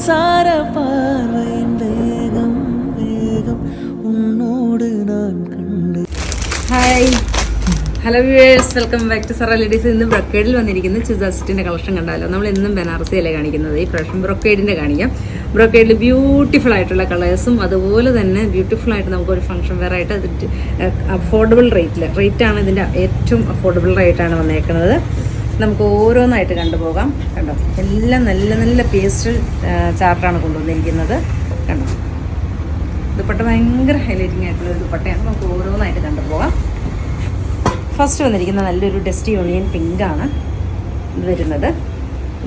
மின்சார பார்வையின் வேகம் வேகம் உன்னோடு நான் கண்டு. Hi hello viewers, welcome back to Zara ladies. ഇന്ന് ബ്രൊക്കേഡിൽ വന്നിരിക്കുന്ന ചുസാസിറ്റിൻ്റെ കളക്ഷൻ കണ്ടാലോ. നമ്മൾ എന്നും ബനാറസിയല്ലേ കാണിക്കുന്നത്, ഈ പ്രാവശ്യം ബ്രൊക്കേഡിൻ്റെ കാണിക്കാം. ബ്രൊക്കേഡിൽ ബ്യൂട്ടിഫുൾ ആയിട്ടുള്ള കളേഴ്സും അതുപോലെ തന്നെ ബ്യൂട്ടിഫുൾ ആയിട്ട് നമുക്കൊരു ഫംഗ്ഷൻ വെയർ ആയിട്ട് അതിൻ്റെ അഫോർഡബിൾ റേറ്റാണ് ഇതിൻ്റെ ഏറ്റവും അഫോർഡബിൾ റേറ്റാണ് വന്നേക്കുന്നത്. നമുക്ക് ഓരോന്നായിട്ട് കണ്ടുപോകാം. കണ്ടോ, എല്ലാം നല്ല നല്ല പേസ്റ്റൽ ചാർട്ടാണ് കൊണ്ടുവന്നിരിക്കുന്നത്. കണ്ടോ, ദുപ്പട്ട ഭയങ്കര ഹൈലൈറ്റിംഗ് ആയിട്ടുള്ള ഒരു ദുപ്പട്ടയാണ്. നമുക്ക് ഓരോന്നായിട്ട് കണ്ടുപോകാം. ഫസ്റ്റ് വന്നിരിക്കുന്ന നല്ലൊരു ഡസ്റ്റി യൂണിയൻ പിങ്കാണ് ഇത് വരുന്നത്.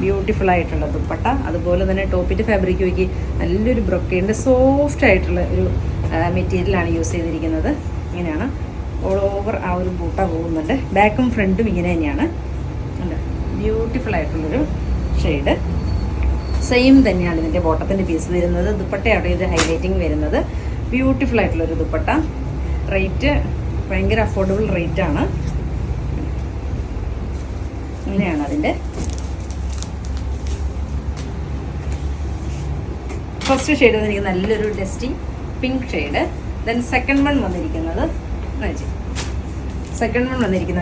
ബ്യൂട്ടിഫുൾ ആയിട്ടുള്ള ദുപ്പട്ട, അതുപോലെ തന്നെ ടോപ്പിൻ്റെ ഫാബ്രിക് നോക്കി നല്ലൊരു ബ്രൊക്കേഡിൻ്റെ സോഫ്റ്റ് ആയിട്ടുള്ള ഒരു മെറ്റീരിയലാണ് യൂസ് ചെയ്തിരിക്കുന്നത്. ഇങ്ങനെയാണ് ഓൾ ഓവർ ആ ഒരു ബൂട്ട പോകുന്നുണ്ട്. ബാക്കും ഫ്രണ്ടും ഇങ്ങനെ തന്നെയാണ്. ബ്യൂട്ടിഫുൾ ആയിട്ടുള്ളൊരു ഷെയ്ഡ്. സെയിം തന്നെയാണ് ഇതിൻ്റെ ബോട്ടത്തിൻ്റെ പീസ് വരുന്നത്. ദുപ്പട്ടയാണ് ഇത് ഹൈലൈറ്റിങ് വരുന്നത്. ബ്യൂട്ടിഫുൾ ആയിട്ടുള്ളൊരു ദുപ്പട്ട. റേറ്റ് ഭയങ്കര അഫോർഡബിൾ റേറ്റാണ്. ഇങ്ങനെയാണ് അതിൻ്റെ ഫസ്റ്റ് ഷെയ്ഡ് വന്നിരിക്കുന്നത് നല്ലൊരു dusty pink shade. Then second one വന്നിരിക്കുന്നത്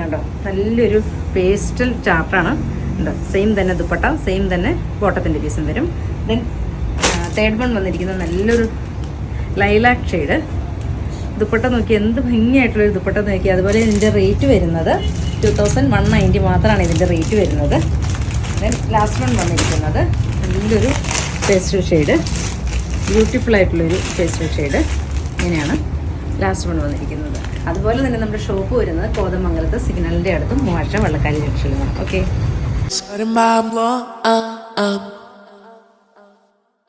കണ്ടോ, നല്ലൊരു പേസ്റ്റൽ ചാർട്ടാണ്. ഉണ്ടോ, സെയിം തന്നെ ദുപ്പട്ട, സെയിം തന്നെ ബോട്ടത്തിൻ്റെ പീസും വരും. ദെൻ തേർഡ് വൺ വന്നിരിക്കുന്നത് നല്ലൊരു ലൈലാക്ക് ഷെയ്ഡ്. ദുപ്പട്ട നോക്കി എന്ത് ഭംഗിയായിട്ടുള്ളൊരു ദുപ്പട്ട നോക്കി. അതുപോലെ ഇതിൻ്റെ റേറ്റ് വരുന്നത് 2190 മാത്രമാണ് ഇതിൻ്റെ റേറ്റ് വരുന്നത്. ദെൻ ലാസ്റ്റ് വൺ വന്നിരിക്കുന്നത് നല്ലൊരു പേസ്റ്റൽ ഷെയ്ഡ്, ബ്യൂട്ടിഫുൾ ആയിട്ടുള്ളൊരു പേസ്റ്റൽ ഷെയ്ഡ്. ഇങ്ങനെയാണ് ലാസ്റ്റ് വൺ വന്നിരിക്കുന്നത്. അതുപോലെ തന്നെ നമ്മുടെ ഷോപ്പ് വരുന്നത് കോതമംഗലത്ത് സിഗ്നലിൻ്റെ അടുത്തും മൂവാഴ്ച വള്ളക്കാരി ജംഗ്ഷനിലുമാണ്. ഓക്കെ.